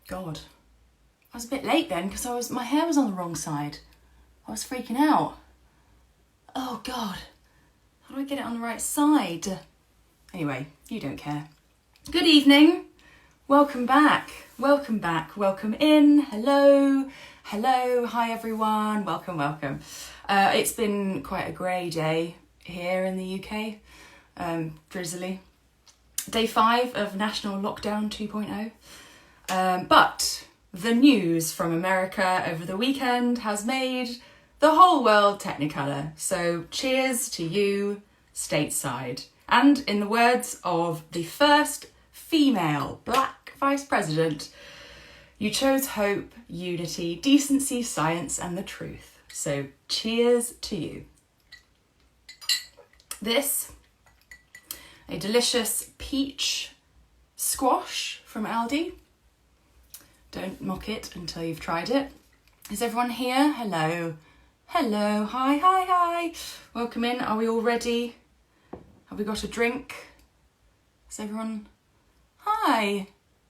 God. I was a bit late then because my hair was on the wrong side. I was freaking out. Oh God. How do I get it on the right side? Anyway, you don't care. Good evening. Welcome back. Welcome back. Welcome in. Hello. Hello. Hi everyone. Welcome, welcome. It's been quite a grey day here in the UK. Drizzly. Day 5 of National Lockdown 2.0. But the news from America over the weekend has made the whole world technicolor. So cheers to you stateside. And in the words of the first female black vice president, you chose hope, unity, decency, science and the truth. So cheers to you. This, a delicious peach squash from Aldi. Don't mock it until you've tried it. Is everyone here? Hello. Hello. Hi, hi, hi. Welcome in. Are we all ready? Have we got a drink? Is everyone... Hi.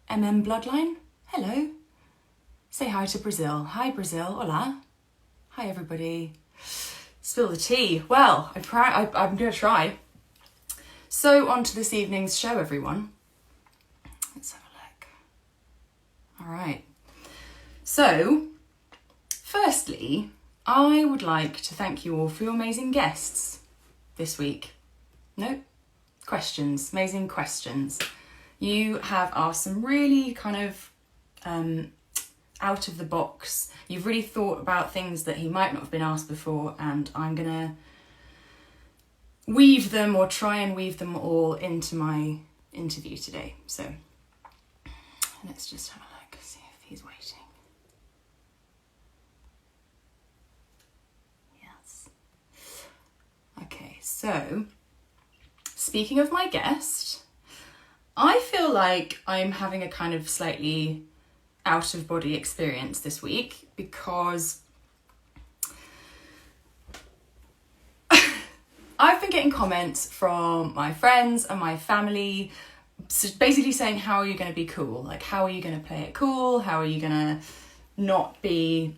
Bloodline. Hello. Say hi to Brazil. Hi, Brazil. Hola. Hi, everybody. Spill the tea. Well, I'm going to try. So, on to this evening's show, everyone. Let's have a look. All right. So, firstly, I would like to thank you all for your amazing guests this week. No? Questions. Amazing questions. You have asked some really kind of out of the box. You've really thought about things that he might not have been asked before, and I'm going to weave them or try and weave them all into my interview today. So let's just have a look, see if he's waiting. Yes. Okay, so speaking of my guest, I feel like I'm having a kind of slightly out of body experience this week because I've been getting comments from my friends and my family basically saying, how are you going to be cool? Like, how are you going to play it cool? How are you going to not be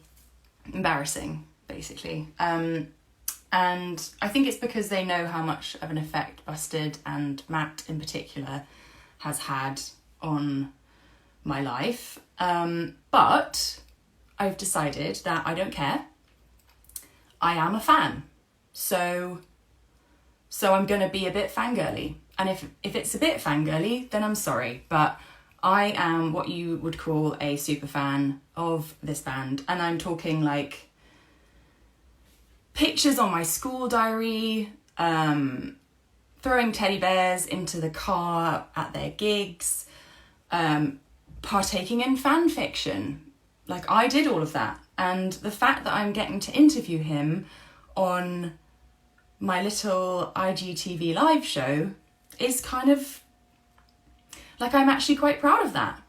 embarrassing, basically? And I think it's because they know how much of an effect Busted and Matt in particular has had on my life. But I've decided that I don't care. I am a fan. So I'm going to be a bit fangirly. And if it's a bit fangirly, then I'm sorry. But I am what you would call a super fan of this band. And I'm talking like pictures on my school diary, throwing teddy bears into the car at their gigs, partaking in fan fiction. Like, I did all of that. And the fact that I'm getting to interview him on my little IGTV live show is kind of like, I'm actually quite proud of that,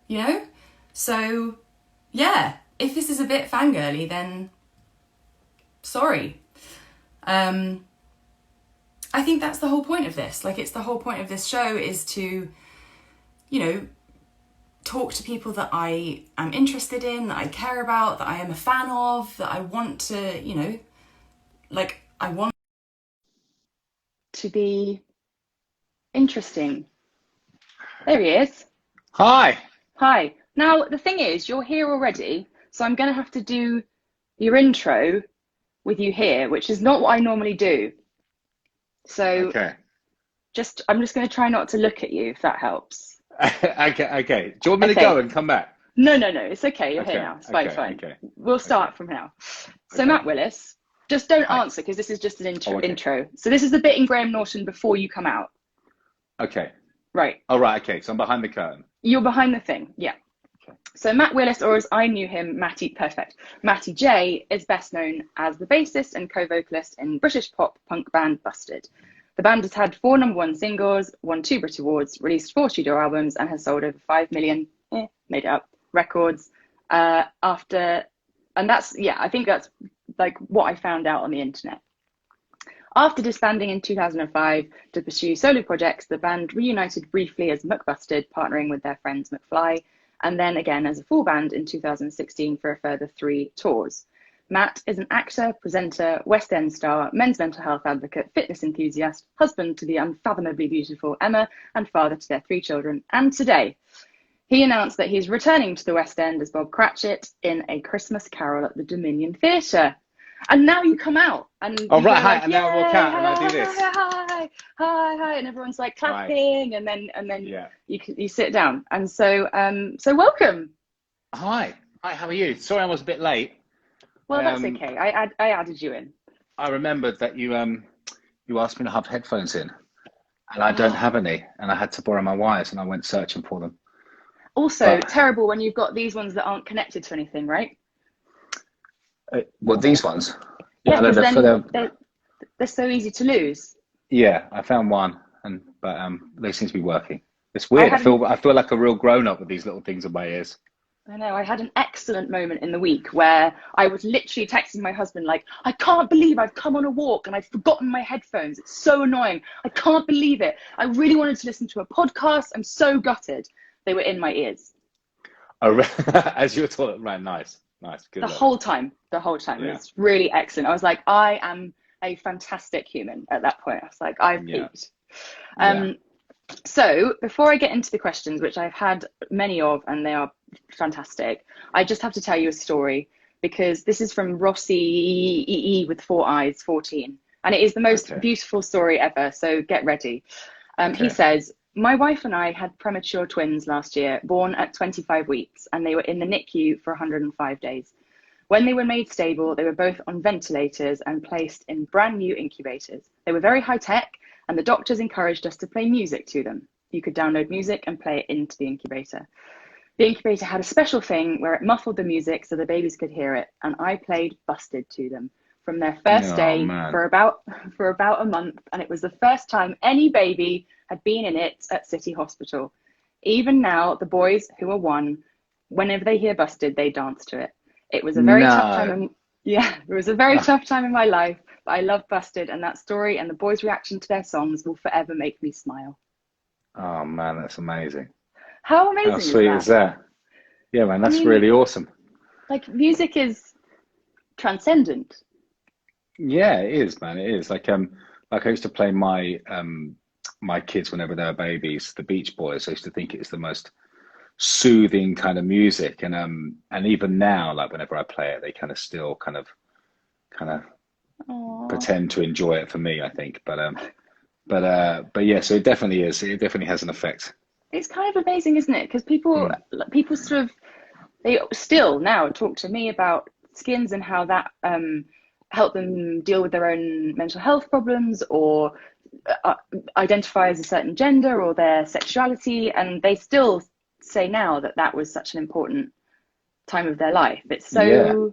you know? So yeah, if this is a bit fangirly, then sorry. I think that's the whole point of this. Like, it's the whole point of this show is to, you know, talk to people that I am interested in, that I care about, that I am a fan of, that I want to, you know, like, I want to be interesting. There he is. Hi. Hi. Now, the thing is, you're here already, so I'm going to have to do your intro with you here, which is not what I normally do. So Okay. I'm just going to try not to look at you, if that helps. Okay. Do you want me to go and come back? No, it's okay. You're here now. It's fine. Okay. We'll start from now. So Matt Willis, just don't answer because this is just an intro. So this is the bit in Graham Norton before you come out. Okay. Right. All right. Okay. So I'm behind the curtain. You're behind the thing. Yeah. Okay. So Matt Willis, or as I knew him, Matty J, is best known as the bassist and co-vocalist in British pop punk band Busted. The band has had 4 #1 singles, won 2 Brit Awards, released 4 studio albums, and has sold over 5 million, made it up, records. I think that's like what I found out on the internet. After disbanding in 2005 to pursue solo projects, the band reunited briefly as McBusted, partnering with their friends McFly and then again as a full band in 2016 for a further 3 tours. Matt is an actor, presenter, West End star, men's mental health advocate, fitness enthusiast, husband to the unfathomably beautiful Emma, and father to their 3 children. And today, he announced that he's returning to the West End as Bob Cratchit in A Christmas Carol at the Dominion Theatre. And now you come out and Oh, right, hi, like, and now I walk out and I do this. Hi, and everyone's like clapping, right. and then you sit down. And so welcome. Hi, how are you? Sorry I was a bit late. Well, that's okay. I added you in. I remembered that you asked me to have headphones in, and I don't have any, and I had to borrow my wires, and I went searching for them. Also, terrible when you've got these ones that aren't connected to anything, right? What, these ones? Yeah, because then they're so easy to lose. Yeah, I found one, but they seem to be working. It's weird. I feel like a real grown-up with these little things in my ears. I know. I had an excellent moment in the week where I was literally texting my husband like, I can't believe I've come on a walk and I've forgotten my headphones. It's so annoying. I can't believe it. I really wanted to listen to a podcast. I'm so gutted. They were in my ears. Oh, as you were talking, right? Nice. Good. The whole time. Yeah. It was really excellent. I was like, I am a fantastic human at that point. I was like, I've peaked. So before I get into the questions, which I've had many of, and they are fantastic, I just have to tell you a story, because this is from Rossi EE with 4 eyes 14, and it is the most beautiful story ever. So get ready. He says, my wife and I had premature twins last year, born at 25 weeks, and they were in the NICU for 105 days. When they were made stable, they were both on ventilators and placed in brand new incubators. They were very high tech, and the doctors encouraged us to play music to them. You could download music and play it into the incubator. The incubator had a special thing where it muffled the music so the babies could hear it, and I played Busted to them from their first day for about a month, and it was the first time any baby had been in it at City Hospital. Even now, the boys, who are 1, whenever they hear Busted, they dance to it. It was a very tough time. It was a very tough time in my life, but I love Busted, and that story and the boys' reaction to their songs will forever make me smile. Oh man, that's amazing. How amazing How sweet is that? Yeah, man, that's really awesome. Like, music is transcendent. Yeah, it is, man. It is. Like I used to play my kids whenever they were babies, the Beach Boys. I used to think it was the most soothing kind of music, and even now, like whenever I play it, they kind of still kind of pretend to enjoy it for me, I think. But yeah, so it definitely is. It definitely has an effect. It's kind of amazing, isn't it? Because people sort of, they still now talk to me about Skins and how that helped them deal with their own mental health problems, or identify as a certain gender or their sexuality, and they still say now that was such an important time of their life. It's so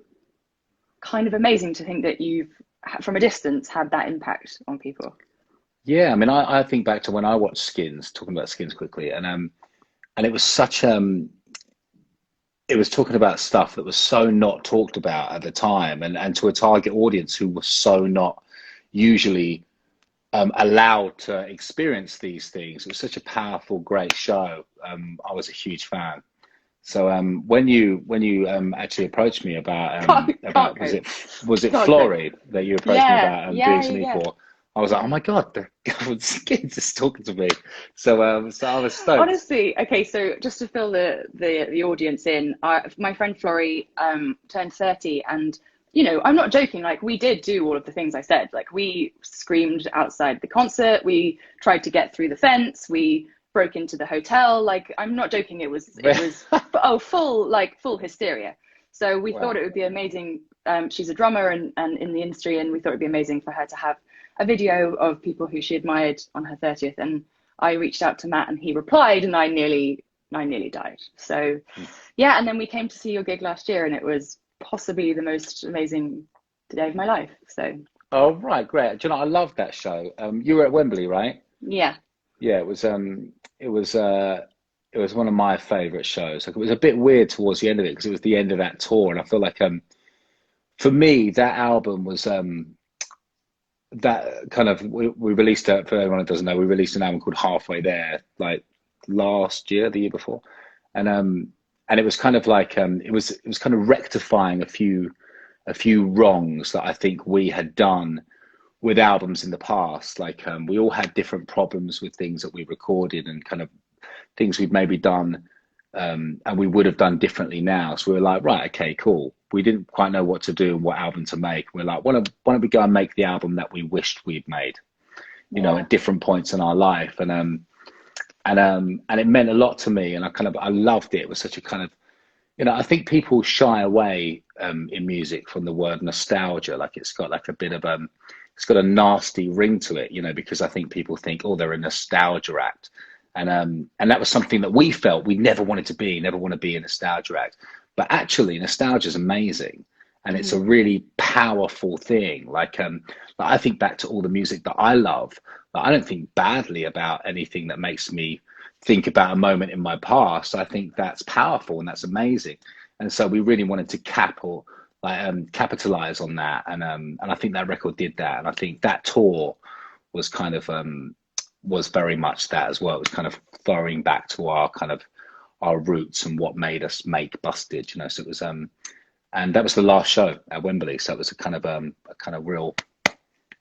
kind of amazing to think that you've, from a distance, had that impact on people. Yeah, I mean, I think back to when I watched Skins, talking about Skins quickly, and it was such it was talking about stuff that was so not talked about at the time, and to a target audience who was so not usually allowed to experience these things. It was such a powerful, great show. I was a huge fan. So when you actually approached me about was it Florrie that you approached me about doing something for? I was like, oh my God, the Skins is talking to me. So I was stoked. Honestly, okay, so just to fill the audience in, my friend Florrie turned 30, and you know, I'm not joking, like we did do all of the things I said. Like we screamed outside the concert, we tried to get through the fence, we broke into the hotel. Like, I'm not joking, it was full hysteria. So we thought it would be amazing. She's a drummer and in the industry, and we thought it'd be amazing for her to have a video of people who she admired on her 30th. And I reached out to Matt and he replied, and I nearly died. So yeah, and then we came to see your gig last year, and it was possibly the most amazing day of my life. So right, great. Do you know, I love that show. You were at Wembley, right? Yeah, it was one of my favorite shows. Like, it was a bit weird towards the end of it because it was the end of that tour, and I feel like for me that album was that kind of, we released it, for everyone who doesn't know, we released an album called Halfway There like last year, the year before, and and it was kind of like it was kind of rectifying a few wrongs that I think we had done with albums in the past. Like we all had different problems with things that we recorded and kind of things we've maybe done and we would have done differently now. So we were like, right, okay, cool. We didn't quite know what to do and what album to make. We're like, why don't we go and make the album that we wished we'd made, you know, at different points in our life. And it meant a lot to me. And I loved it. It was such a kind of, you know, I think people shy away in music from the word nostalgia. Like it's got like a bit of it's got a nasty ring to it, you know, because I think people think, oh, they're a nostalgia act. And that was something that we felt we never wanted to be, never want to be a nostalgia act. But actually, nostalgia is amazing. And it's a really powerful thing. Like I think back to all the music that I love. Like, I don't think badly about anything that makes me think about a moment in my past. I think that's powerful and that's amazing. And so we really wanted to capitalize on that. And I think that record did that. And I think that tour was kind of was very much that as well. It was kind of throwing back to our roots and what made us make Busted, you know. So it was and that was the last show at Wembley. So it was a kind of real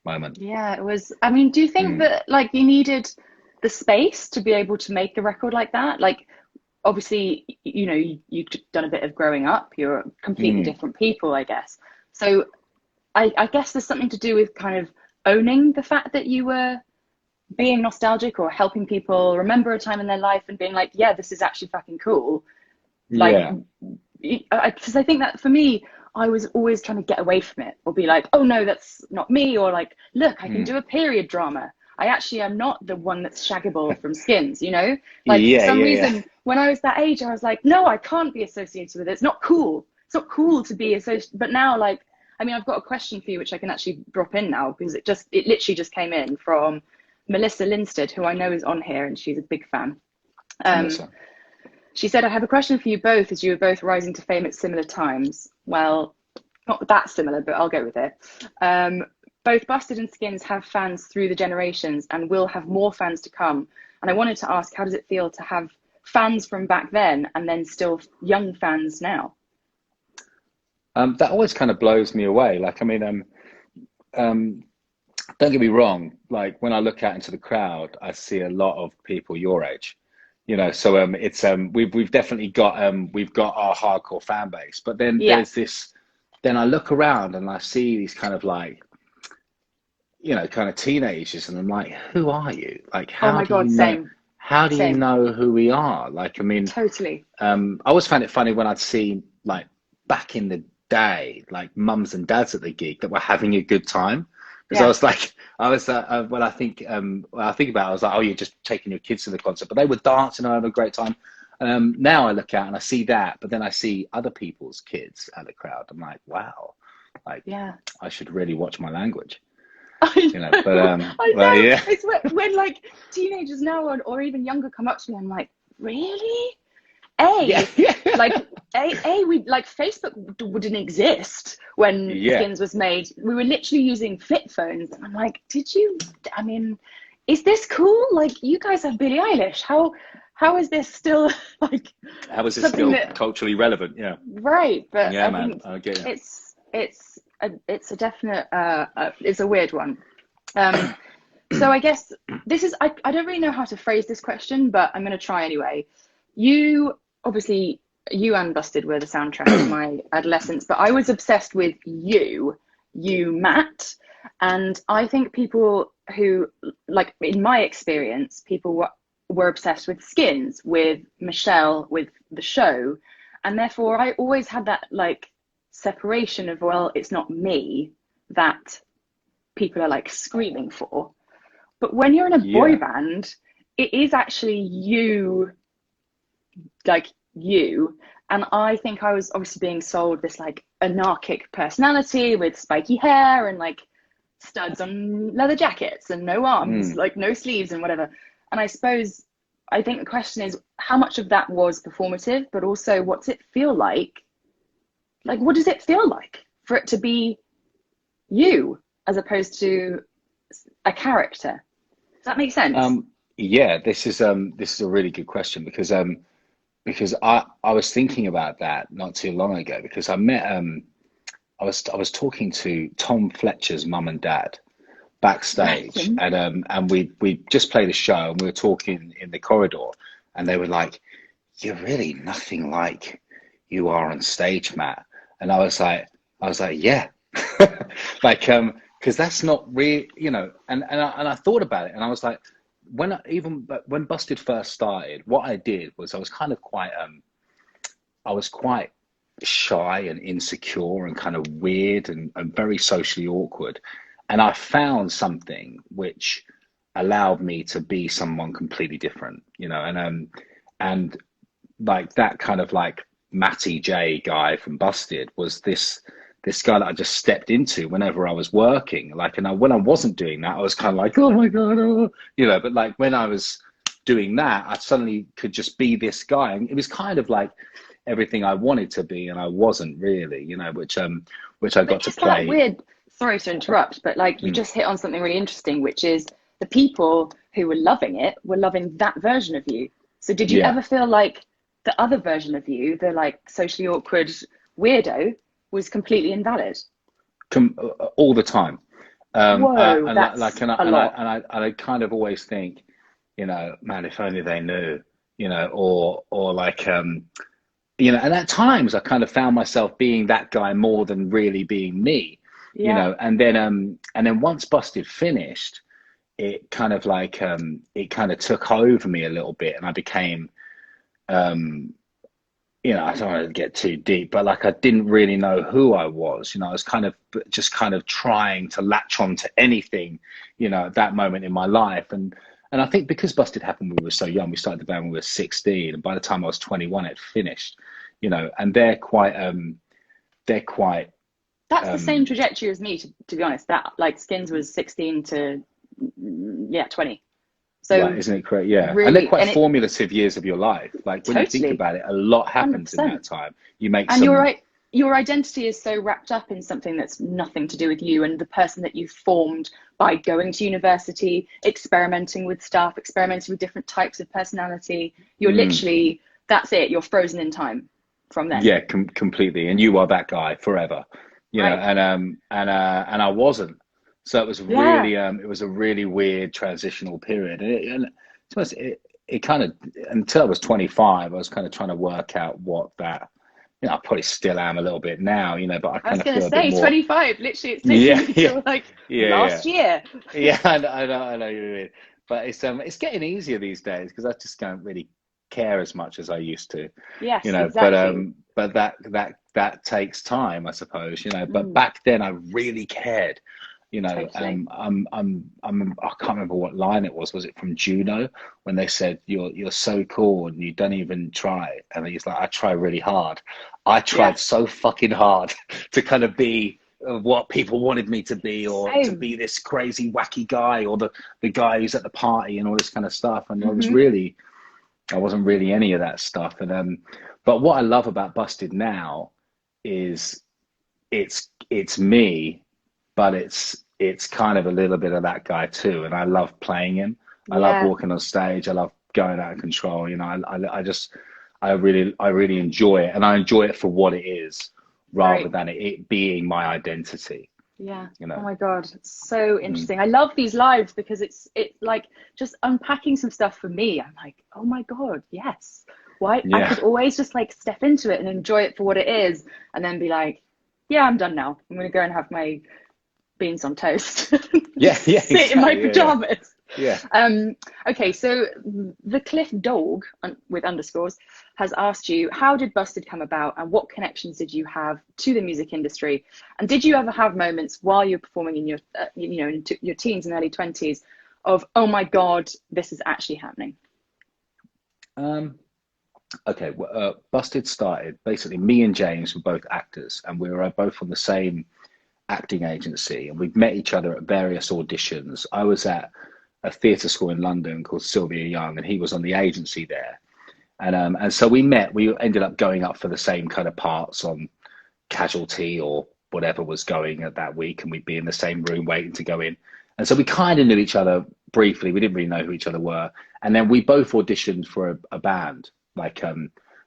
moment. Yeah, it was. I mean, do you think that like you needed the space to be able to make a record like that? Like, obviously, you know, you've done a bit of growing up. You're completely different people, I guess. So I guess there's something to do with kind of owning the fact that you were being nostalgic or helping people remember a time in their life and being like, yeah, this is actually fucking cool. Like, because I think that for me, I was always trying to get away from it or be like, oh no, that's not me. Or like, look, I can do a period drama. I actually am not the one that's Shaggable from Skins, you know? Like for some reason, when I was that age, I was like, no, I can't be associated with it. It's not cool. It's not cool to be associated. But now, like, I mean, I've got a question for you, which I can actually drop in now because it literally just came in from Melissa Linstead, who I know is on here and she's a big fan. She said, I have a question for you both as you were both rising to fame at similar times. Well, not that similar, but I'll go with it. Both Busted and Skins have fans through the generations and will have more fans to come. And I wanted to ask, how does it feel to have fans from back then and then still young fans now? That always kind of blows me away. Like, I mean, don't get me wrong. Like when I look out into the crowd, I see a lot of people your age, you know. So it's we've definitely got we've got our hardcore fan base, but then there's this. Then I look around and I see these kind of like, you know, kind of teenagers, and I'm like, who are you? Like, how do you know who we are? Like, I mean, totally. I always found it funny when I'd see like back in the day, like mums and dads at the gig that were having a good time. Because I was like, when I think about it, I was like, oh, you're just taking your kids to the concert, but they were dancing and having a great time. Now I look out and I see that, but then I see other people's kids at the crowd. I'm like, wow, like, I should really watch my language. You know, but I know. It's when like teenagers now or even younger come up to me, I'm like, really? Like we like Facebook wouldn't exist when Skins was made. We were literally using flip phones, and I'm like, I mean, is this cool? Like, you guys have Billie Eilish. How is this still like? How is this still culturally relevant? Yeah. Right, but yeah, man, I get it. It's a definite. It's a weird one. So I guess this is. I don't really know how to phrase this question, but I'm going to try anyway. Obviously, you and Busted were the soundtrack of my adolescence, but I was obsessed with you, Matt. And I think people who, like in my experience, people were obsessed with Skins, with Michelle, with the show. And therefore, I always had that like separation of, well, it's not me that people are like screaming for. But when you're in a boy band, it is actually you. Like you, and I think I was obviously being sold this like anarchic personality with spiky hair and like studs on leather jackets and no arms, like no sleeves and whatever. And I think the question is how much of that was performative, but also what's it feel like? Like, what does it feel like for it to be you as opposed to a character? Does that make sense? Yeah, this is a really good question because because I was thinking about that not too long ago because I met I was talking to Tom Fletcher's mum and dad backstage, Right. and we just played a show and we were talking in the corridor, and they were like, "You're really nothing like you are on stage, Matt." And I was like, yeah, like because that's not real, you know. And I thought about it, and I was like, when Busted first started, what I did was I was quite shy and insecure and kind of weird and very socially awkward. And I found something which allowed me to be someone completely different, you know, and like that kind of like Matty J guy from Busted was this guy that I just stepped into whenever I was working. Like, and when I wasn't doing that, I was kind of like, oh my God, oh, you know, but like when I was doing that, I suddenly could just be this guy. And it was kind of like everything I wanted to be, and I wasn't really, you know, which I But got to is that play. weird? Sorry to interrupt, but like you Mm, just hit on something really interesting, which is the people who were loving it were loving that version of you. So did you yeah, ever feel like the other version of you, the like socially awkward weirdo, was completely invalid? all the time. Whoa, And like, that's a lot. and I kind of always think, you know, man, if only they knew, you know, or like, you know, and at times I kind of found myself being that guy more than really being me, you Yeah, know, and then once Busted finished, it kind of like, it kind of took over me a little bit, and I became, um, you know, I don't want to get too deep, but like I didn't really know who I was. You know, I was kind of just kind of trying to latch on to anything, you know, at that moment in my life. And I think because Busted happened, we were so young. We started the band when we were 16, and by the time I was 21, it finished. You know, and they're quite that's the same um, trajectory as me, to be honest. That like Skins was 16 to yeah 20. right, So isn't it correct? Yeah, and they're really, quite and it formative years of your life. Like when you think totally about it, a lot happens in 100%. that time. You make And you're some, right, your identity is so wrapped up in something that's nothing to do with you and the person that you formed by going to university, experimenting with stuff, experimenting with different types of personality. You're mm, literally, that's it, you're frozen in time from then. yeah, completely. And you are that guy forever, you know, Right. and I wasn't. So Yeah. it was a really weird transitional period. And to be honest, it kind of, until I was 25, I was kind of trying to work out what that, you know, I probably still am a little bit now, you know, but I I was kind of going to feel a bit say more, 25, literally it's taken yeah, me yeah, till like yeah, yeah. last year. Yeah, I know what you mean. But it's getting easier these days because I just don't really care as much as I used to, you Yes, know. exactly. But that takes time, I suppose, you know. But Mm, back then, I really cared, you know. totally. I can't remember what line it was. Was it from Juno when they said you're so cool and you don't even try? And he's like, I try really hard. I Yeah, tried so fucking hard to kind of be what people wanted me to be, or to same. be this crazy wacky guy, or the guy who's at the party and all this kind of stuff. And Hmm. I wasn't really any of that stuff. And but what I love about Busted now is it's me, but it's kind of a little bit of that guy too. And I love playing him. I love Yeah, walking on stage. I love going out of control. You know, I just I really enjoy it, and I enjoy it for what it is rather right. than it being my identity. Yeah. You Oh know. my God. It's so Mm. interesting. I love these lives because it's like just unpacking some stuff for me. I'm like, oh my God, yes. Why I Yeah. could always just like step into it and enjoy it for what it is and then be like, yeah, I'm done now. I'm gonna go and have my beans on toast. Yeah. Just Yeah. sit in my Exactly. Yeah. pajamas. Yeah. Um, okay, so the Cliff Dog with underscores has asked you, how did Busted come about, and what connections did you have to the music industry? And did you ever have moments while you're performing in your, in your teens and early 20s of, oh my God, this is actually happening? Yeah. Okay. Busted started basically. Me and James were both actors, and we were both on the same acting agency, and we've met each other at various auditions. I was at a theatre school in London called Sylvia Young, and he was on the agency there. And so we met. We ended up going up for the same kind of parts on Casualty or whatever was going at that week, and we'd be in the same room waiting to go in. And so we kind of knew each other briefly. We didn't really know who each other were. And then we both auditioned for a band, like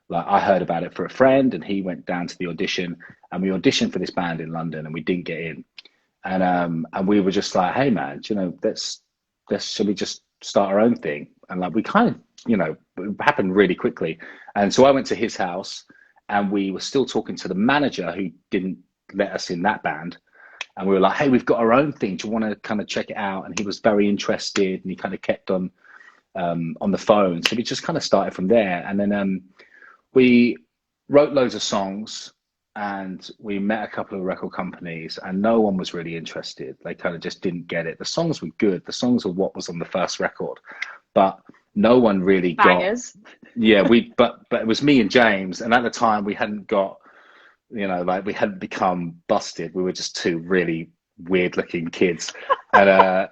Like I heard about it for a friend, and he went down to the audition, and we auditioned for this band in London, and we didn't get in. And we were just like, hey man, you know, let's should we just start our own thing? And like we kind of, you know, it happened really quickly. And so I went to his house, and we were still talking to the manager who didn't let us in that band. And we were like, hey, we've got our own thing. Do you want to kind of check it out? And he was very interested, and he kind of kept on the phone. So we just kind of started from there. And then we wrote loads of songs, and we met a couple of record companies, and no one was really interested. They kind of just didn't get it. The songs were good. The songs were what was on the first record, but no one really Bangers. got. Yeah, but it was me and James, and at the time we hadn't got, you know, like we hadn't become busted. We were just two really weird looking kids, and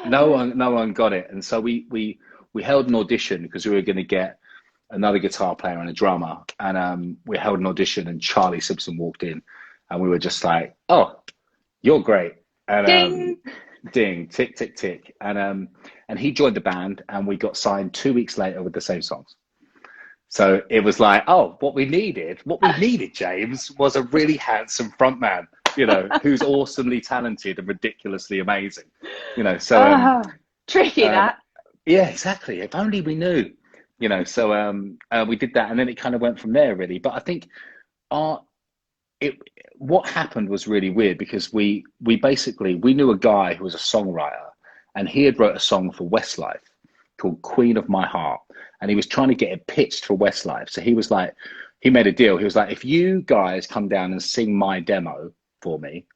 no one got it. And so we held an audition because we were going to get another guitar player and a drummer, and we held an audition, and Charlie Simpson walked in, and we were just like, oh, you're great. And Ding. ding, tick tick tick. And he joined the band, and we got signed 2 weeks later with the same songs. So it was like, oh, what we needed, James, was a really handsome frontman, you know, who's awesomely talented and ridiculously amazing, you know. So tricky that. yeah, exactly. If only we knew, you know. So we did that, and then it kind of went from there, really. But I think what happened was really weird, because we knew a guy who was a songwriter, and he had wrote a song for Westlife called Queen of My Heart, and he was trying to get it pitched for Westlife. So he was like, he made a deal. He was like, if you guys come down and sing my demo for me,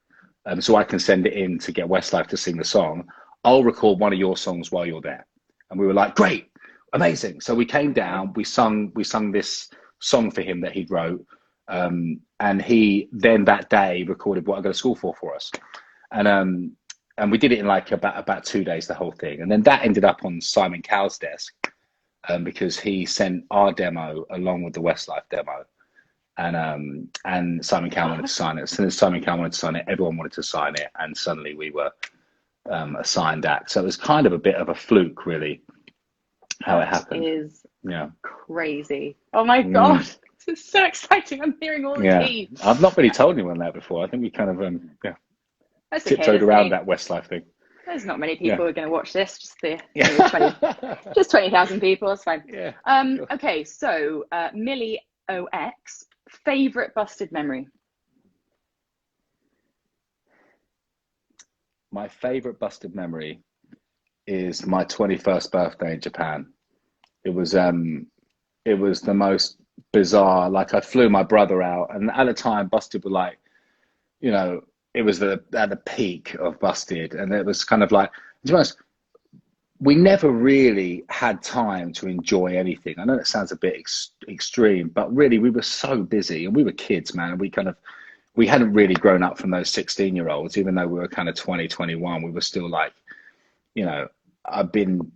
so I can send it in to get Westlife to sing the song, I'll record one of your songs while you're there. And we were like, great, amazing. So we came down, we sung this song for him that he'd wrote, and he then that day recorded What I Go to School For us. And we did it in like about 2 days, the whole thing. And then that ended up on Simon Cowell's desk, because he sent our demo along with the Westlife demo. And Simon Cowell wanted to sign it. As soon as Simon Cowell wanted to sign it, everyone wanted to sign it. And suddenly we were a signed act. So it was kind of a bit of a fluke, really, how it happened. It is yeah. crazy. Oh my God. This is so exciting. I'm hearing all the tea. I've not really told anyone that before. I think we kind of That's tiptoed around that Westlife thing. There's not many people who are going to watch this. Just the Yeah. just 20,000 people. It's fine. Yeah. Sure. Okay, so Millie OX, favorite busted memory. My favorite busted memory is my 21st birthday in Japan. It was the most bizarre. Like, I flew my brother out, and at the time Busted were like, you know, it was at the peak of Busted, and it was kind of like, to be honest, we never really had time to enjoy anything. I know that sounds a bit extreme, but really we were so busy, and we were kids, man, and we hadn't really grown up from those 16-year-olds, even though we were kind of 20, 21. We were still like, you know, I've been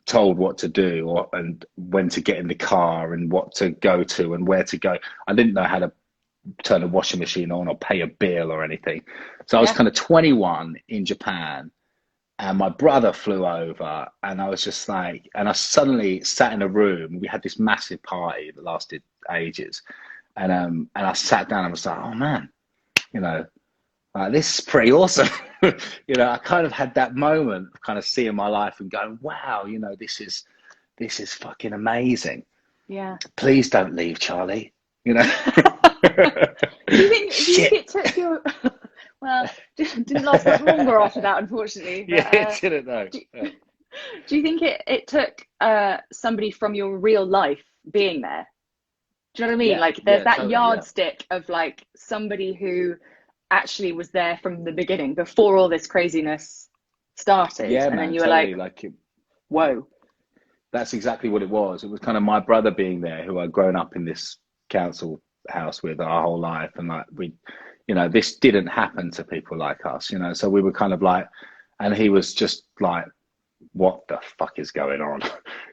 told what to do and when to get in the car and what to go to and where to go. I didn't know how to turn a washing machine on or pay a bill or anything. So I was kind of 21 in Japan, and my brother flew over, and I was just like, and I suddenly sat in a room. We had this massive party that lasted ages. And I sat down and was like, oh man, you know, this is pretty awesome. You know, I kind of had that moment of kind of seeing my life and going, wow, you know, this is fucking amazing. Yeah. Please don't leave, Charlie. You know. Do you think it took your well, didn't last much longer after that, unfortunately. But, yeah, it didn't though. Do you think it took somebody from your real life being there? Do you know what I mean? Yeah, like there's that totally, yardstick of like somebody who actually was there from the beginning before all this craziness started. Yeah, and man, then you were totally, like whoa. That's exactly what it was. It was kind of my brother being there, who I'd grown up in this council house with our whole life, and like we, you know, this didn't happen to people like us, you know. So we were kind of like, and he was just like, what the fuck is going on?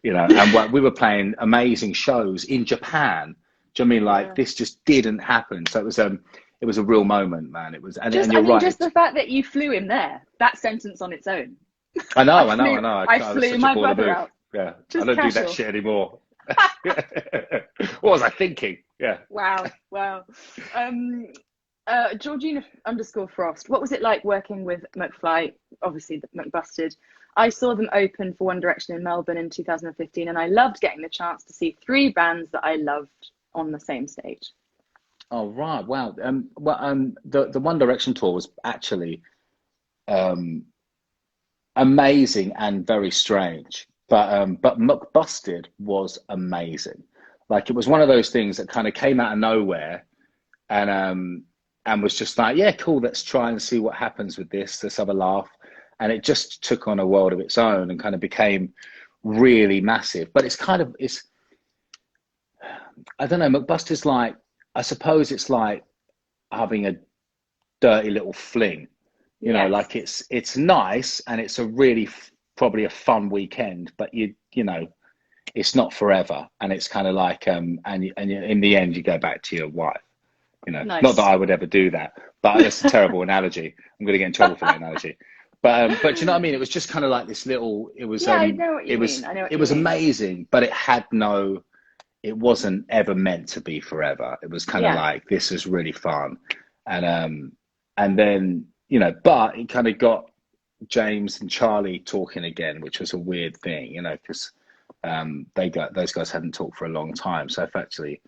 You know, and we were playing amazing shows in Japan. Do you know what I mean? Like, this just didn't happen. So it was a real moment, man. It was, and you're right. Just the fact that you flew him there, that sentence on its own. I know. I flew my brother out. Yeah, Just I don't casual. do that shit anymore. What was I thinking? Yeah. Wow, wow. Georgina underscore Frost. What was it like working with McFly? Obviously, the McBusted. I saw them open for One Direction in Melbourne in 2015, and I loved getting the chance to see three bands that I loved on the same stage. Oh, right. Wow. The One Direction tour was actually um, amazing and very strange. But McBusted was amazing. Like, it was one of those things that kind of came out of nowhere, and was just like, yeah, cool, let's try and see what happens with this. Let's have a laugh. And it just took on a world of its own and kind of became really massive. But it's I don't know, McBuster's like, I suppose it's like having a dirty little fling, Yes. like it's nice and it's a really probably a fun weekend, but you know, it's not forever. And it's kind of like, in the end, you go back to your wife. Not that Nice. I would ever do that, but that's a terrible analogy. I'm going to get in trouble for that analogy. But you know what I mean? It was just kind of like this little. It was. Yeah, I know what you It was. mean. I know what It you was mean. amazing, but it had no. It wasn't ever meant to be forever. It was kind of Yeah. like, this is really fun, and then but it kind of got James and Charlie talking again, which was a weird thing, because those guys hadn't talked for a long time. So effectively,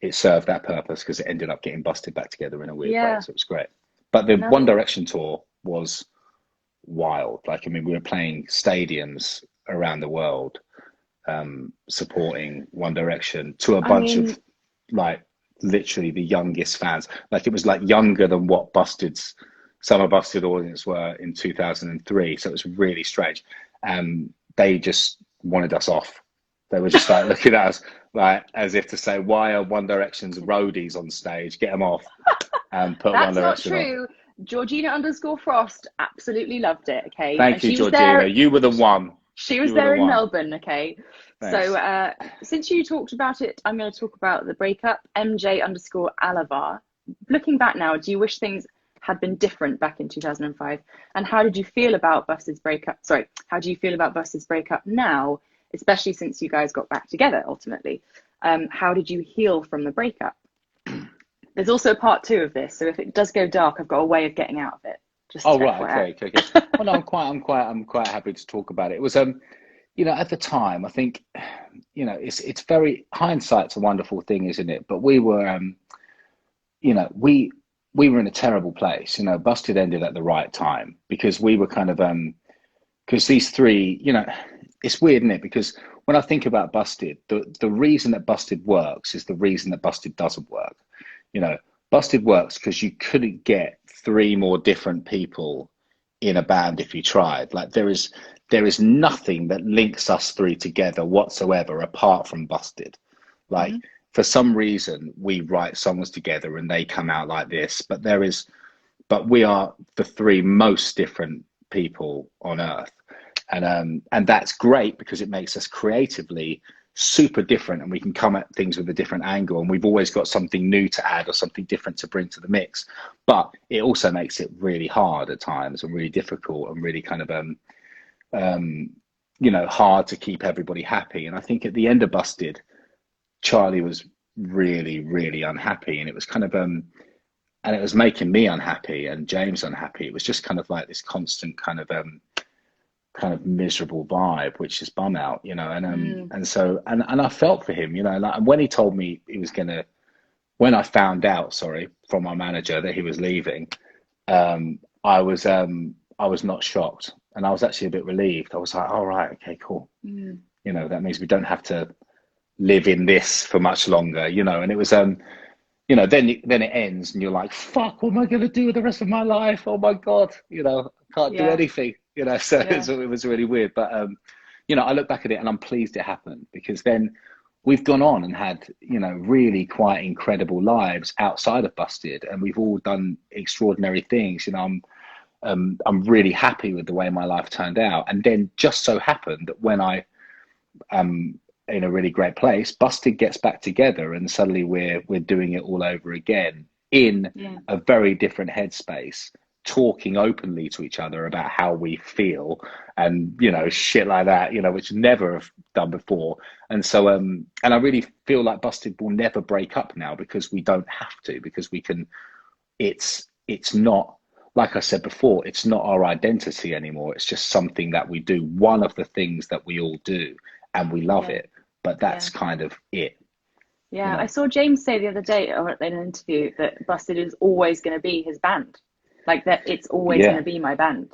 it served that purpose because it ended up getting busted back together in a weird way. Yeah. So it was great. But the No. One Direction tour was wild. Like, I mean, we were playing stadiums around the world, supporting One Direction to a bunch of like literally the youngest fans. Like, it was like younger than what Busted's Summer Busted audience were in 2003. So it was really strange. They just wanted us off. They were just like looking at us like as if to say, why are One Direction's roadies on stage? Get them off and put One That's not Direction on. true. Georgina underscore Frost absolutely loved it. Okay. Thank And you, she was Georgina. there. You were the one. She was You were the there in one. Melbourne. Okay. Thanks. So since you talked about it, I'm going to talk about the breakup. MJ underscore Alavar. Looking back now, do you wish things had been different back in 2005? And how did you feel about Busted's breakup? Sorry, how do you feel about Busted's breakup now, especially since you guys got back together ultimately? How did you heal from the breakup? There's also part 2 of this, so if it does go dark, I've got a way of getting out of it. Just Oh, FYI. right, okay. Well, no, I'm quite happy to talk about it. It was, at the time, I think, it's very, hindsight's a wonderful thing, isn't it? But we were, we were in a terrible place. Busted ended at the right time because we were kind of, because these three, it's weird, isn't it? Because when I think about Busted, the reason that Busted works is the reason that Busted doesn't work. Busted works because you couldn't get 3 more different people in a band if you tried. Like, there is nothing that links us 3 together whatsoever apart from Busted. Like, for some reason we write songs together and they come out like this, but we are the 3 most different people on earth. And that's great because it makes us creatively super different and we can come at things with a different angle, and we've always got something new to add or something different to bring to the mix. But it also makes it really hard at times and really difficult and really kind of hard to keep everybody happy. And I think at the end of Busted, Charlie was really, really unhappy, and it was kind of and it was making me unhappy and James unhappy. It was just kind of like this constant kind of miserable vibe, which is bum out, and so I felt for him, like, and when he told me he was when I found out, from my manager that he was leaving, I was not shocked, and I was actually a bit relieved. I was like, all right, okay, cool. That means we don't have to live in this for much longer, and it was then it ends and you're like, fuck, what am I going to do with the rest of my life? Oh my God, I can't do anything. So it was really weird. But, I look back at it and I'm pleased it happened, because then we've gone on and had, really quite incredible lives outside of Busted, and we've all done extraordinary things. I'm really happy with the way my life turned out. And then just so happened that when I am in a really great place, Busted gets back together and suddenly we're doing it all over again in a very different headspace. talking openly to each other about how we feel and, you know, shit like that, you know, which never have done before. And so, and I really feel like Busted will never break up now because we don't have to, because we can, it's not, like I said before, it's not our identity anymore. It's just something that we do, one of the things that we all do, and we love it, but that's kind of it. Yeah, You know? I saw James say the other day in an interview that Busted is always going to be his band. Like that, it's always going to be my band.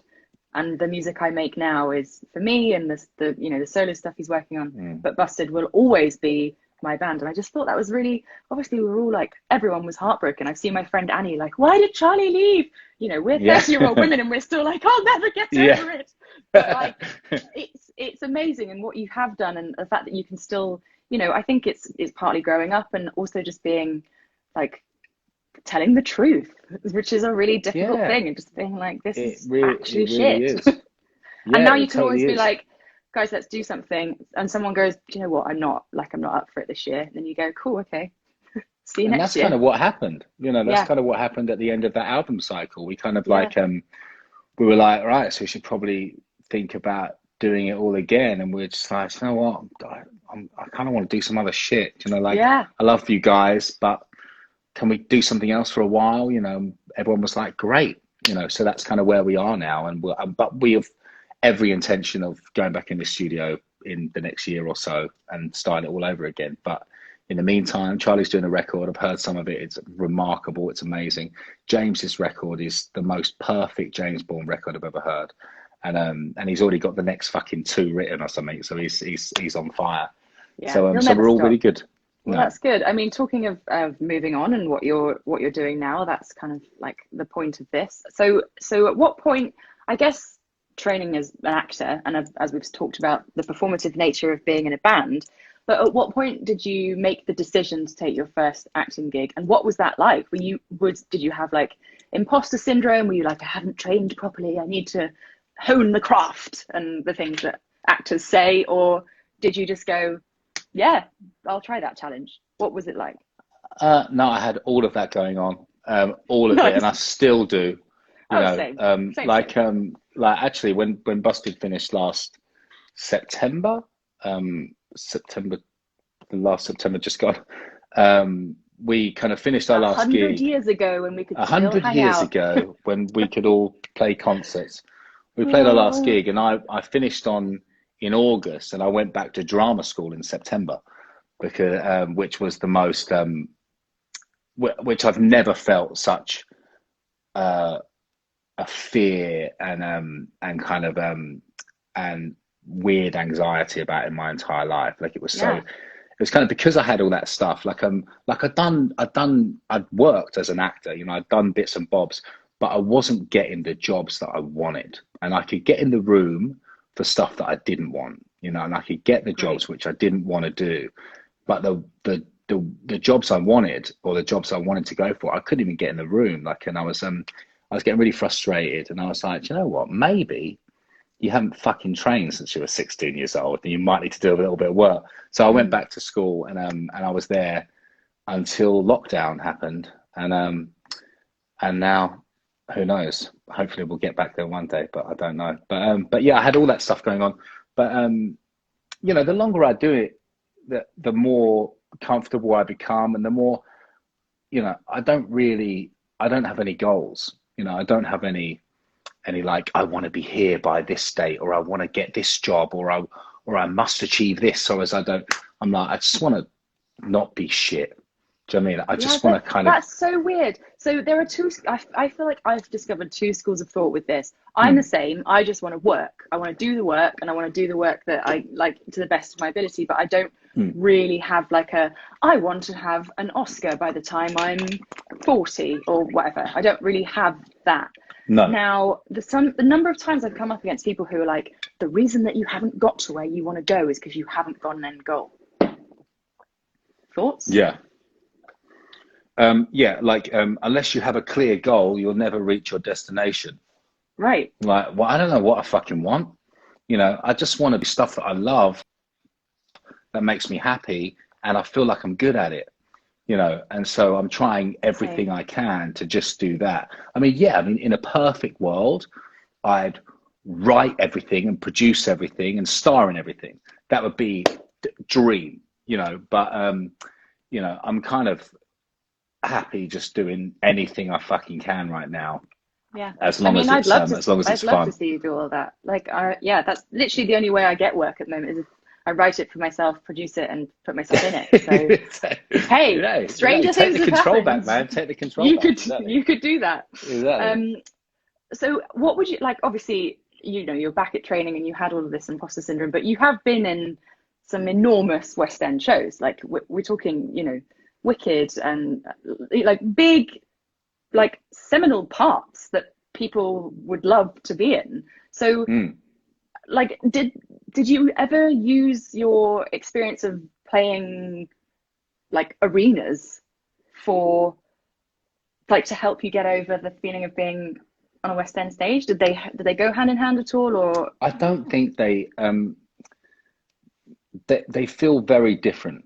And the music I make now is for me, and the you know, the solo stuff he's working on. But Busted will always be my band. And I just thought that was really, obviously we were all like, everyone was heartbroken. I've seen my friend Annie like, why did Charlie leave? You know, we're 30-year-old women and we're still like, I'll never get over it. But like, it's amazing, and what you have done, and the fact that you can still, you know, I think it's partly growing up and also just being like telling the truth, which is a really difficult thing, and just being like, this is actually shit. Is. And now you can always be like, guys, let's do something. And someone goes, do you know what? I'm not up for it this year. And then you go, cool, okay. See you next year. And that's kind of what happened. You know, that's kind of what happened at the end of that album cycle. We kind of like, we were like, right, so we should probably think about doing it all again. And we're just like, you know what? I kind of want to do some other shit. You know, like, I love you guys, but can we do something else for a while? You know, everyone was like, great. You know, so that's kind of where we are now. And but we have every intention of going back in the studio in the next year or so and starting it all over again. But in the meantime, Charlie's doing a record. I've heard some of it. It's remarkable. It's amazing. James's record is the most perfect James Bourne record I've ever heard. And he's already got the next fucking 2 written or something. So he's on fire. Yeah, so we're all really good. Well, that's good. I mean, talking of moving on and what you're doing now, that's kind of like the point of this. So at what point, I guess, training as an actor, and as we've talked about the performative nature of being in a band, but at what point did you make the decision to take your first acting gig, and what was that like? Did you have like imposter syndrome? Were you like, I haven't trained properly, I need to hone the craft and the things that actors say, or did you just go, yeah, I'll try that challenge? What was it like? No, I had all of that going on, all of it, and I still do. You know, same. Like actually, when Busted finished last September, the last September just gone, we kind of finished our last gig 100 years ago when we could 100 years ago when we could all play concerts. We played our last gig, and I finished in August, and I went back to drama school in September, because which was the most which I've never felt such a fear and kind of and weird anxiety about in my entire life. Like it was it was kind of because I had all that stuff. Like I'd worked as an actor, you know, I'd done bits and bobs, but I wasn't getting the jobs that I wanted, and I could get in the room for stuff that I didn't want, you know, and I could get the jobs which I didn't want to do, but the jobs I wanted, or the jobs I wanted to go for, I couldn't even get in the room. Like, and I was getting really frustrated, and I was like, you know what, maybe you haven't fucking trained since you were 16 years old, and you might need to do a little bit of work. So I went back to school, and I was there until lockdown happened, and now, who knows? Hopefully we'll get back there one day, but I don't know. But yeah, I had all that stuff going on. But you know, the longer I do it, the more comfortable I become, and the more, you know, I don't have any goals. You know, I don't have any like, I want to be here by this date, or I want to get this job, or I must achieve this, or I'm like, I just want to not be shit. Do you know what I mean? I just want to kind of... That's so weird. So there are two... I feel like I've discovered 2 schools of thought with this. I'm the same. I just want to work. I want to do the work, and I want to do the work that I like to the best of my ability. But I don't really have like I want to have an Oscar by the time I'm 40 or whatever. I don't really have that. No. Now, the number of times I've come up against people who are like, the reason that you haven't got to where you want to go is because you haven't got an end goal. Thoughts? Yeah. Unless you have a clear goal, you'll never reach your destination. Right. Like, well, I don't know what I fucking want. You know, I just want to do stuff that I love, that makes me happy, and I feel like I'm good at it. you know, and so I'm trying everything Same. I can to just do that. I mean, yeah, I mean, in a perfect world, I'd write everything and produce everything and star in everything. That would be dream, you know, but you know, I'm kind of happy just doing anything I fucking can right now, Yeah. as I long mean, as it's I'd love to fun. see you do all that. Like, yeah, that's literally the only way I get work at the moment is if I write it for myself, produce it, and put myself in it. So, You hey, know, stranger take things the have control back, happened. man. Take the control back. Exactly. You could do that. Exactly. So what would you like? Obviously, you know, you're back at training and you had all of this imposter syndrome, but you have been in some enormous West End shows. Like we're talking, you know, Wicked and like big, like seminal parts that people would love to be in. So, Mm. like, did you ever use your experience of playing like arenas for like to help you get over the feeling of being on a West End stage? Did they go hand in hand at all, or? I don't think they feel very different.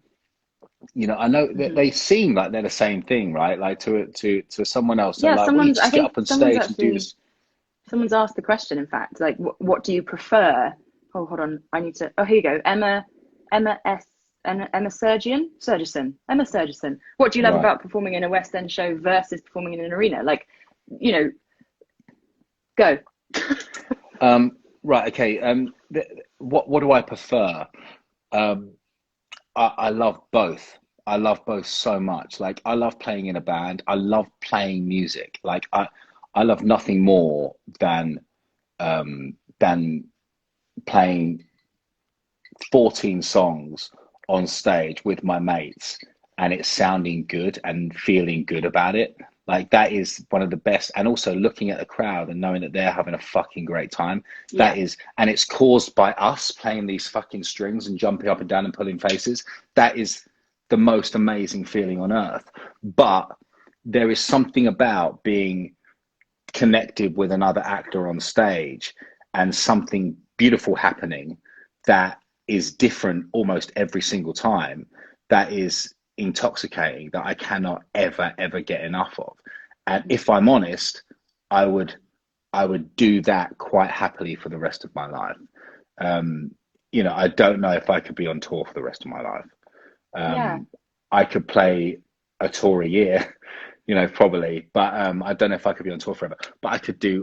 You know, I know that Mhm. they seem like they're the same thing, right? Like to someone else, they're Yeah, like, well, you I just get think up on stage and do this. someone's asked the question, in fact, like, what do you prefer? Oh, hold on, I need to. Oh, here you go, Emma S. Emma Emma Surgison. What do you love Right. about performing in a West End show versus performing in an arena? Like, you know, go. Right. Okay. What do I prefer? Um, I love both. I love both so much. Like I love playing in a band. I love playing music. Like I love nothing more than playing 14 songs on stage with my mates and it's sounding good and feeling good about it. Like that is one of the best. And also looking at the crowd and knowing that they're having a fucking great time. Yeah, That is, and it's caused by us playing these fucking strings and jumping up and down and pulling faces. That is the most amazing feeling on earth. But there is something about being connected with another actor on stage and something beautiful happening that is different almost every single time, that is intoxicating, that I cannot ever get enough of. And mm-hmm. if I'm honest, I would do that quite happily for the rest of my life. um you know, I don't know if I could be on tour for the rest of my life. Yeah, I could play a tour a year, you know, probably, but I don't know if I could be on tour forever. But I could be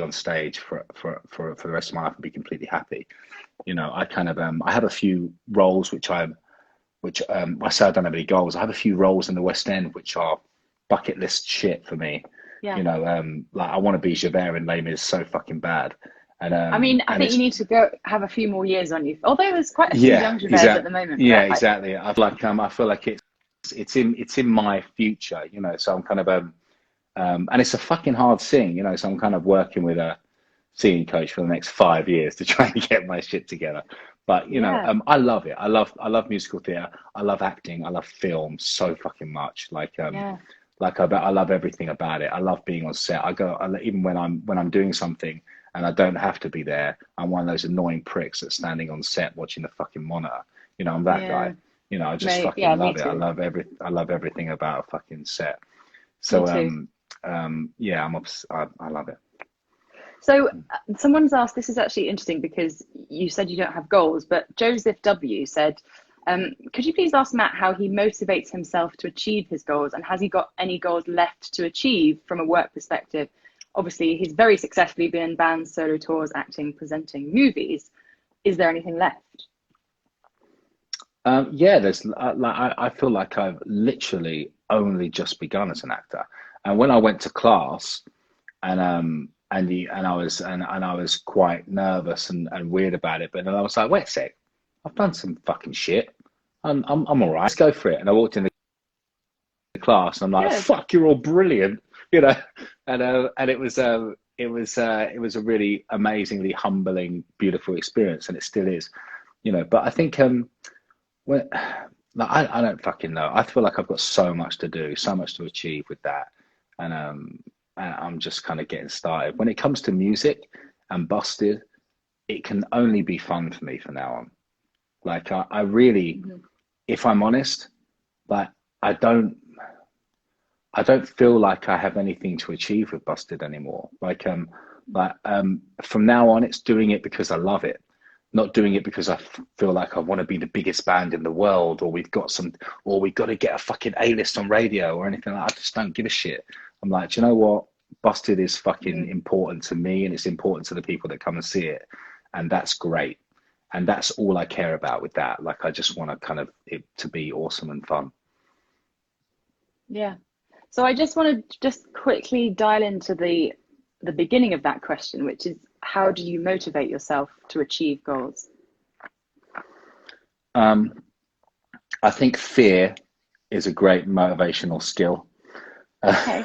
on stage for the rest of my life and be completely happy. You know, I kind of I have a few roles which I say I don't have any goals. I have a few roles in the West End which are bucket list shit for me. yeah. You know, like I want to be Javert in Les Mis so fucking bad, I mean, I and think you it's need to go have a few more years on you. Although there's quite a few yeah, young Javers at the moment, yeah, but exactly. I feel like it's in my future, you know. So I'm kind of and it's a fucking hard thing, you know. So I'm kind of working with a singing coach for the next 5 years to try and get my shit together. But you know, yeah, I love it. I love musical theatre. I love acting. I love film so fucking much. yeah. I love everything about it. I love being on set. Even when I'm doing something and I don't have to be there. I'm one of those annoying pricks that's standing on set watching the fucking monitor. You know, I'm that Yeah, guy. You know, I just mate. fucking Yeah, me love it. too. I love everything about a fucking set. Me So too. yeah, I love it. So someone's asked, this is actually interesting because you said you don't have goals, but Joseph W said, could you please ask Matt how he motivates himself to achieve his goals, and has he got any goals left to achieve from a work perspective? Obviously, he's very successfully been in bands, solo tours, acting, presenting movies. Is there anything left? Yeah, there's like I feel like I've literally only just begun as an actor, and when I went to class, and I was quite nervous and weird about it, but then I was like, wait a sec, I've done some fucking shit. I'm all right. Let's go for it. And I walked in the class, and I'm like, Good. fuck, you're all brilliant, you know, and it was a really amazingly humbling, beautiful experience, and it still is, you know. But I think when like, I don't fucking know. I feel like I've got so much to do, so much to achieve with that, and I'm just kind of getting started. When it comes to music and Busted, it can only be fun for me from now on. Like I really, Mhm. if I'm honest, like I don't feel like I have anything to achieve with Busted anymore. From now on, it's doing it because I love it, not doing it because I feel like I want to be the biggest band in the world, or we've got to get a fucking A-list on radio or anything like that. I just don't give a shit. I'm like, do you know what? Busted is fucking important to me, and it's important to the people that come and see it, and that's great. And that's all I care about with that. Like, I just want to kind of it to be awesome and fun. Yeah. So I just want to just quickly dial into the beginning of that question, which is, how do you motivate yourself to achieve goals? I think fear is a great motivational skill. Okay.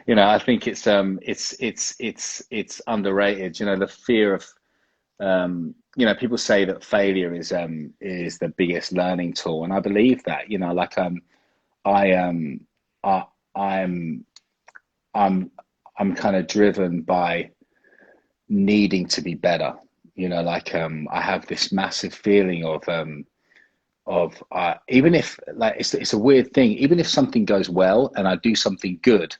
I think it's underrated. The fear of people say that failure is the biggest learning tool, and I believe that. I'm kind of driven by needing to be better. I have this massive feeling of even if, like, it's a weird thing, even if something goes well and I do something good,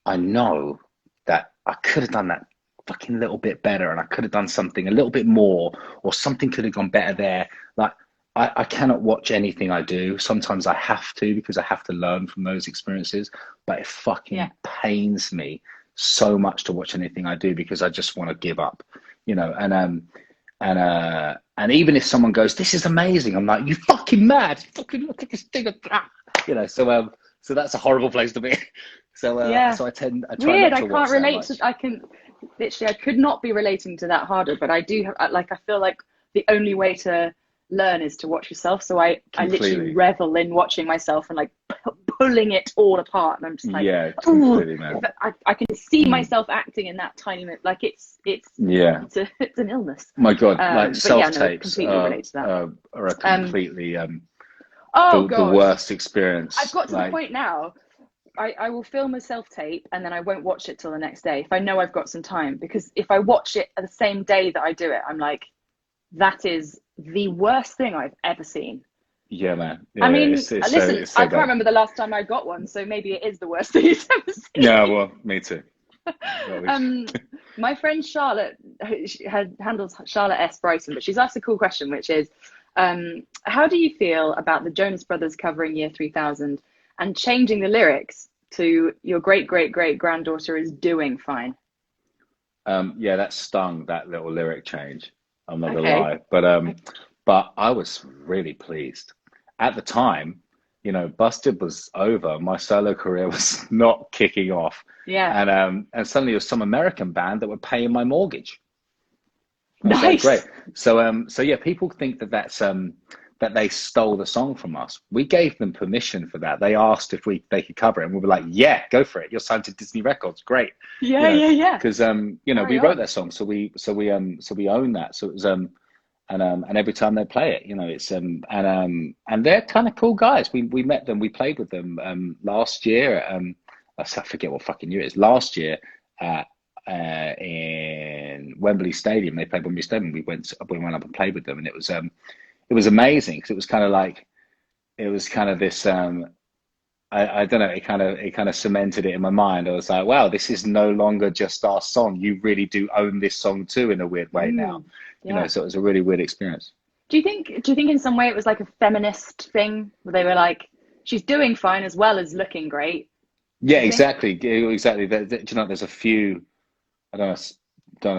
I know that I could have done that fucking little bit better, and I could have done something a little bit more, or something could have gone better there. Like, I cannot watch anything I do. Sometimes I have to, because I have to learn from those experiences, but it fucking pains me so much to watch anything I do, because I just want to give up, and even if someone goes, "This is amazing," I'm like, "You fucking mad? Fucking look at this thing!" So that's a horrible place to be. So I try Weird. not to watch that much. I could not be relating to that harder, but I do have, I feel like the only way to learn is to watch yourself. So I literally revel in watching myself and like pulling it all apart, and I'm just like, yeah, completely, man. I can see myself acting in that tiny bit. Like it's an illness. My God, like self-tapes completely relate to that. are a completely the worst experience. I've got to the point now. I will film a self-tape and then I won't watch it till the next day if I know I've got some time, because if I watch it the same day that I do it, I'm like, that is the worst thing I've ever seen. Yeah, man. Yeah, I mean, it's listen, so I can't remember the last time I got one, so maybe it is the worst thing you've ever seen. Yeah, well, me too. My friend Charlotte handles Charlotte S. Brighton, but she's asked a cool question, which is, how do you feel about the Jonas Brothers covering Year 3000 and changing the lyrics to "Your great great great granddaughter is doing fine"? Yeah, that stung, that little lyric change. I'm not gonna lie, but I was really pleased at the time. Busted was over. My solo career was not kicking off. Yeah. And suddenly there was some American band that were paying my mortgage. Nice. Great. So yeah, people think that they stole the song from us. We gave them permission for that. They asked if they could cover it, and we were like, "Yeah, go for it. You're signed to Disney Records. Great." Yeah. Because we wrote that song, so we own that. So it was and every time they play it, it's and they're kind of cool guys. We met them. We played with them last year. I forget what fucking year it is. Last year in Wembley Stadium, they played Wembley Stadium. We went up and played with them, and it was amazing, because it was kind of this I don't know, it kind of cemented it in my mind. I was like, wow, this is no longer just our song. You really do own this song too, in a weird way now. So it was a really weird experience. Do you think in some way it was like a feminist thing, where they were like, she's doing fine as well as looking great? Yeah, exactly. There's a few, I don't want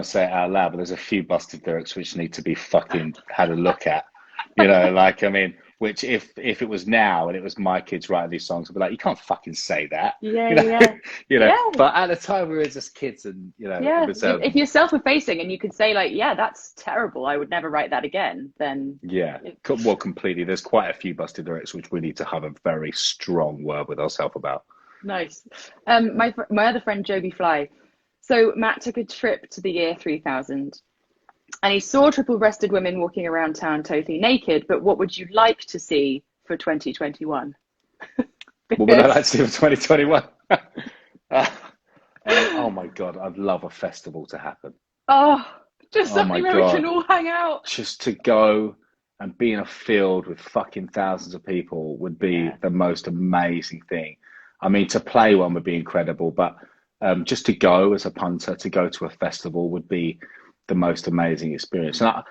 to say it out loud, but there's a few Busted lyrics which need to be fucking had a look at. Which if it was now and it was my kids writing these songs, I'd be like, you can't fucking say that. But at the time we were just kids, and it was, if you're self-effacing and you could say like, yeah, that's terrible, I would never write that again, then well, completely. There's quite a few Busted lyrics which we need to have a very strong word with ourselves about. Nice. My other friend Joby Fly. So Matt took a trip to the Year 3000. And he saw triple-breasted women walking around town totally naked. But what would you like to see for 2021? What would I like to see for 2021? Oh my God, I'd love a festival to happen. Oh, just something where we can all hang out. Just to go and be in a field with fucking thousands of people would be the most amazing thing. I mean, to play one would be incredible, but just to go as a punter, to go to a festival would be the most amazing experience. And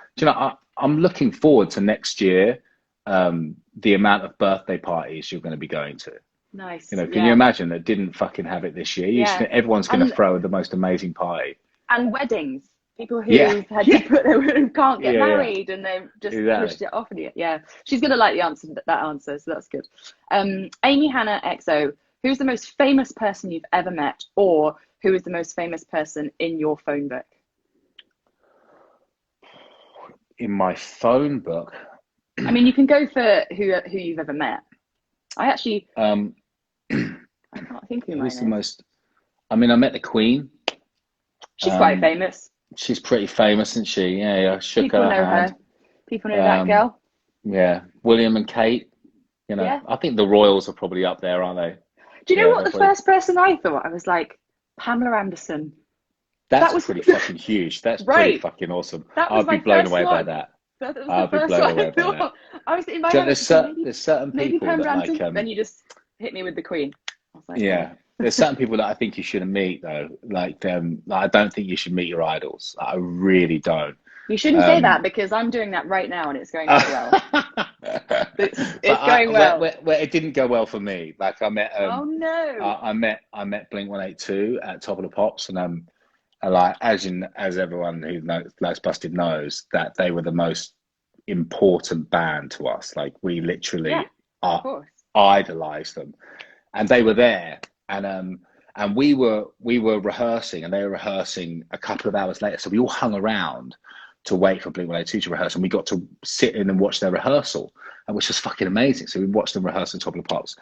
I'm looking forward to next year, the amount of birthday parties you're going to be going to. Nice. Can you imagine that didn't fucking have it this year? Everyone's going to throw the most amazing party. And weddings. People who had to put who can't get married and they've just pushed it off. She's going to like that answer, so that's good. Amy Hannah XO, who's the most famous person you've ever met, or who is the most famous person in your phone book? In my phone book? I mean, you can go for who you've ever met. I actually... I can't think who mine is. The most... I mean, I met the Queen. She's quite famous. She's pretty famous, isn't she? Yeah, I shook People her know hand. her. People know that girl. Yeah, William and Kate. I think the royals are probably up there, aren't they? Do you know what the first person I thought? I was like, Pamela Anderson. That was pretty fucking huge. That's pretty fucking awesome. I'd be blown away by that. I'd be blown away by that. I was in my head. There's certain people that like. Then you just hit me with the Queen. I was like, yeah. There's certain people that I think you shouldn't meet, though. Like, I don't think you should meet your idols. I really don't. You shouldn't say that, because I'm doing that right now and it's going very well. It's going well. Where it didn't go well for me. Like, I met. Oh no. I met Blink-182 at Top of the Pops, and like as everyone who likes Busted knows, that they were the most important band to us. Like, we literally idolized them, and they were there. And we were rehearsing, and they were rehearsing a couple of hours later. So we all hung around to wait for Blink-182 to rehearse, and we got to sit in and watch their rehearsal, and which was fucking amazing. So we watched them rehearse on Top of the Pops,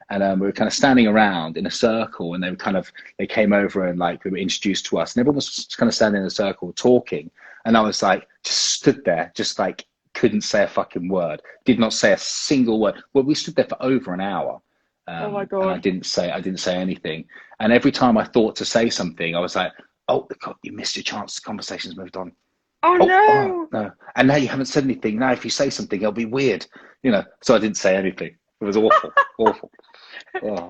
and we were kind of standing around in a circle, and they came over and like they were introduced to us, and everyone was just kind of standing in a circle talking, and I was like just stood there, just like couldn't say a fucking word, did not say a single word. Well, we stood there for over an hour. Oh my God. And I didn't say anything. And every time I thought to say something, I was like, oh God, you missed your chance. The conversation's moved on. Oh no. No. And now you haven't said anything. Now if you say something, it'll be weird. So I didn't say anything. It was awful. Awful. Oh.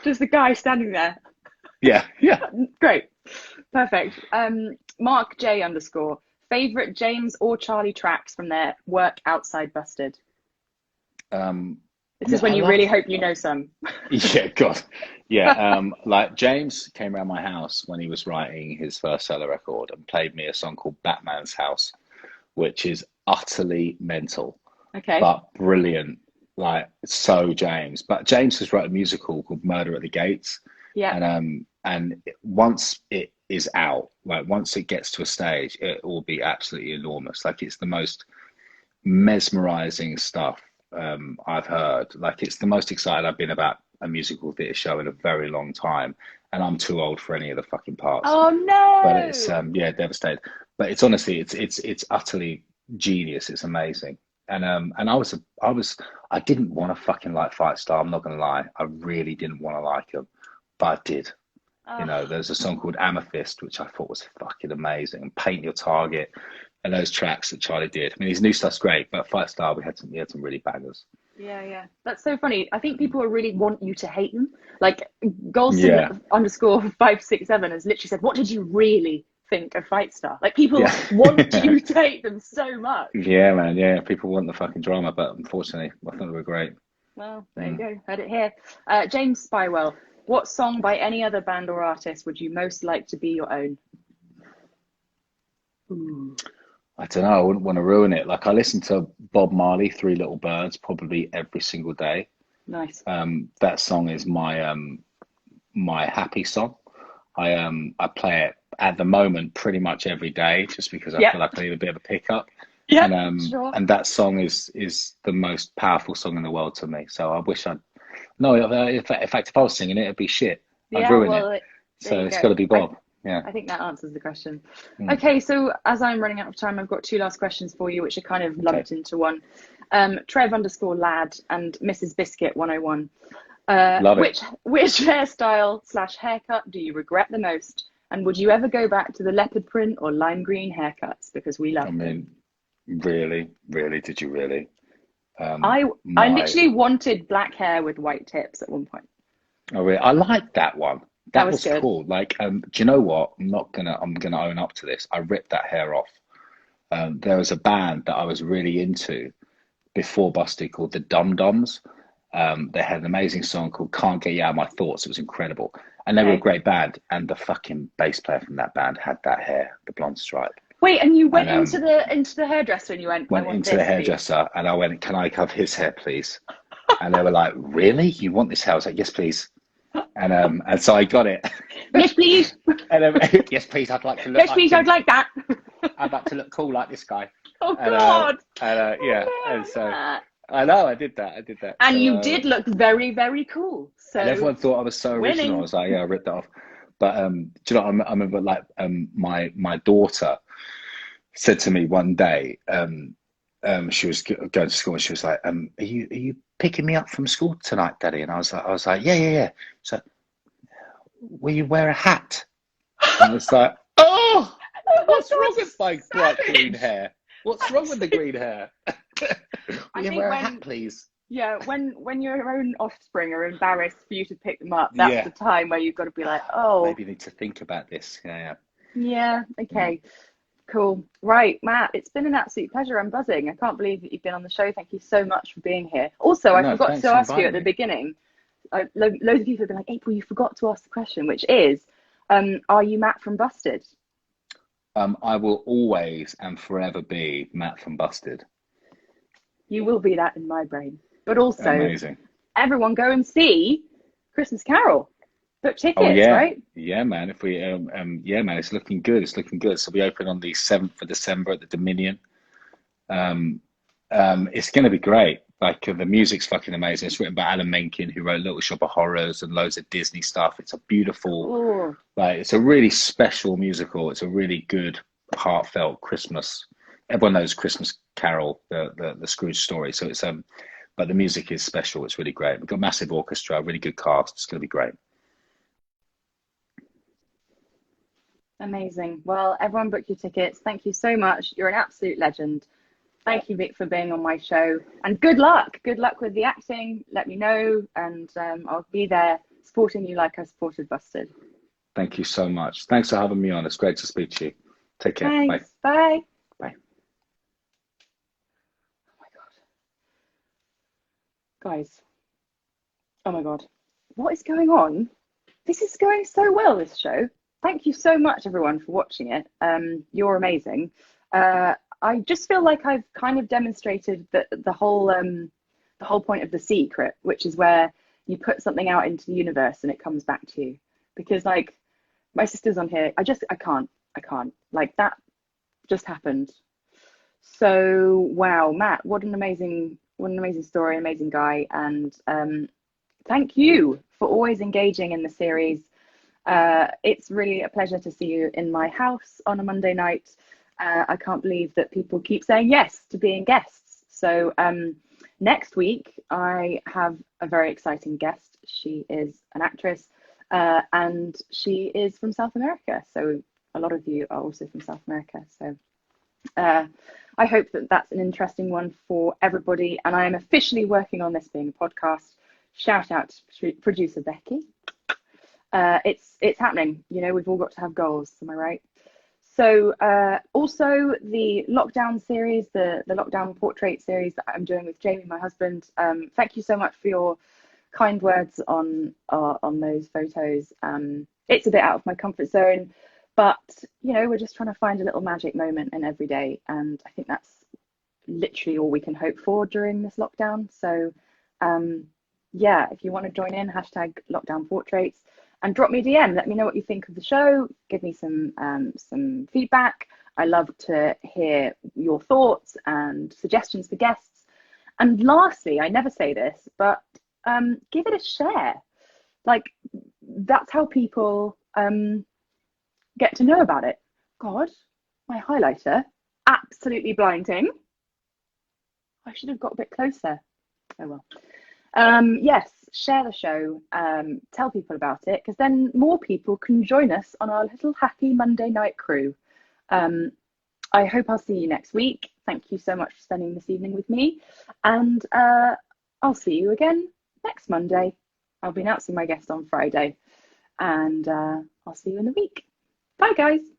Just the guy standing there. Yeah. Great. Perfect. Mark J _ favorite James or Charlie tracks from their work outside Busted? This is when you really hope you know some. Yeah, God. Yeah, like James came around my house when he was writing his first solo record and played me a song called Batman's House, which is utterly mental. Okay. But brilliant. Like, so James. But James has wrote a musical called Murder at the Gates. Yeah. And once it is out, like once it gets to a stage, it will be absolutely enormous. Like, it's the most mesmerizing stuff I've heard. Like, it's the most excited I've been about a musical theatre show in a very long time, and I'm too old for any of the fucking parts. Oh no! But it's devastated. But it's honestly, it's utterly genius. It's amazing. And I didn't want to fucking like Fight Star. I'm not gonna lie, I really didn't want to like them, but I did. There's a song called Amethyst, which I thought was fucking amazing, and Paint Your Target. And those tracks that Charlie did. I mean, his new stuff's great, but Fight Star, we had some really bangers. Yeah. That's so funny. I think people really want you to hate them. Like, Golson _567 has literally said, what did you really think of Fight Star? Like, people want you to hate them so much. Yeah, man. Yeah, people want the fucking drama, but unfortunately, I thought they were great. Well, there you go. Heard it here. James Spywell, what song by any other band or artist would you most like to be your own? Ooh. I don't know. I wouldn't want to ruin it. Like, I listen to Bob Marley, Three Little Birds, probably every single day. Nice. That song is my my happy song. I play it at the moment pretty much every day, just because I feel like I need a bit of a pickup. Yeah, sure. And that song is the most powerful song in the world to me. So I wish I'd. No, in fact, if I was singing it, it'd be shit. I'd ruin it. So it's got to be Bob. Yeah. I think that answers the question. Okay, so as I'm running out of time, I've got two last questions for you, which are kind of lumped into one. Trev _lad and Mrs. Biscuit 101. Love which hairstyle / haircut do you regret the most? And would you ever go back to the leopard print or lime green haircuts? Because we love them. Really, really, did you really? I I My, literally wanted black hair with white tips at one point. oh, really? I liked that one. That That was was good. cool. Like, do you know what? I'm gonna own up to this. I ripped that hair off. There was a band that I was really into before Busted called the Dum Dums. They had an amazing song called "Can't Get You Out of My Thoughts." It was incredible, and they were a Okay. great band. And the fucking bass player from that band had that hair, the blonde stripe. Wait, and you And went into the hairdresser and you went, I went want into the this, please. hairdresser, and I went, "Can I have his hair, please?" And they were like, "Really? You want this hair?" I was like, "Yes, please." And so I got it. Yes, please. And yes, please. I'd like to look Yes, like please. I'd him. like that. I'd like to look cool like this guy. Oh And God. yeah, Oh and no, so Matt. I know I did that. I did that. And So you did look very, very cool. and So everyone thought I was so original. I winning. was like, yeah, I ripped that off. But do you know? I remember like my daughter said to me one day. She was going to school and she was like, are you picking me up from school tonight, Daddy? And I was like, yeah, yeah, yeah. So will you wear a hat? And I was like, oh, Oh my what's wrong God, with my bright green savage. hair? What's wrong with the green hair? I Will you think wear a hat, when please? yeah, when your own offspring are embarrassed for you to pick them up, that's Yeah, the time where you've got to be like, oh, maybe you need to think about this. Yeah, yeah, yeah. Mm. okay, cool. Right, Matt, it's been an absolute pleasure. I'm buzzing. I can't believe that you've been on the show. Thank you so much for being here. Also, I No, forgot to thanks for ask you inviting at the me. beginning. Loads of people have been like, April, you forgot to ask the question, which is, are you Matt from Busted? I will always and forever be Matt from Busted. You will be that in my brain. But also, Amazing. everyone go and see Christmas Carol. Book Oh tickets, yeah, right? yeah, man. If we, yeah, man, it's looking good. It's looking good. So we open on the 7th of December at the Dominion. Um, it's going to be great. Like the music's fucking amazing. It's written by Alan Menken, who wrote Little Shop of Horrors and loads of Disney stuff. It's a beautiful, Oh, like, it's a really special musical. It's a really good, heartfelt Christmas. Everyone knows Christmas Carol, the Scrooge story. So it's but the music is special. It's really great. We've got massive orchestra, really good cast. It's going to be great. amazing. Well, everyone book your tickets. Thank you so much. You're an absolute legend. Thank you, Vic, for being on my show. And good luck. Good luck with the acting. Let me know. And I'll be there supporting you like I supported Busted. Thank you so much. Thanks for having me on. It's great to speak to you. Take care. Bye. Thanks. Bye. Bye. Oh my God. Guys. Oh my God. What is going on? This is going so well, this show. Thank you so much, everyone, for watching it. You're amazing. I just feel like I've kind of demonstrated that the whole point of The Secret, which is where you put something out into the universe and it comes back to you. Because like my sister's on here, I can't. Like that just happened. So wow, Matt, what an amazing story, amazing guy, and thank you for always engaging in the series. It's really a pleasure to see you in my house on a Monday night. I can't believe that people keep saying yes to being guests. So next week, I have a very exciting guest. She is an actress and she is from South America. So a lot of you are also from South America. So I hope that that's an interesting one for everybody. And I am officially working on this being a podcast. Shout out to producer Becky. It's happening. You know, we've all got to have goals. Am I right? So also the lockdown series, the lockdown portrait series that I'm doing with Jamie, my husband. Thank you so much for your kind words on those photos. It's a bit out of my comfort zone, but you know, we're just trying to find a little magic moment in every day, and I think that's literally all we can hope for during this lockdown. So yeah, if you want to join in, hashtag lockdown portraits. And drop me a DM. Let me know what you think of the show. Give me some feedback. I love to hear your thoughts and suggestions for guests. And lastly, I never say this, but give it a share. Like that's how people get to know about it. God, my highlighter, absolutely blinding. I should have got a bit closer. Oh well. Yes, share the show, tell people about it, because then more people can join us on our little happy Monday night crew. I hope I'll see you next week. thank you so much for spending this evening with me. And I'll see you again next Monday. I'll be announcing my guest on Friday. And I'll see you in a week. Bye, guys.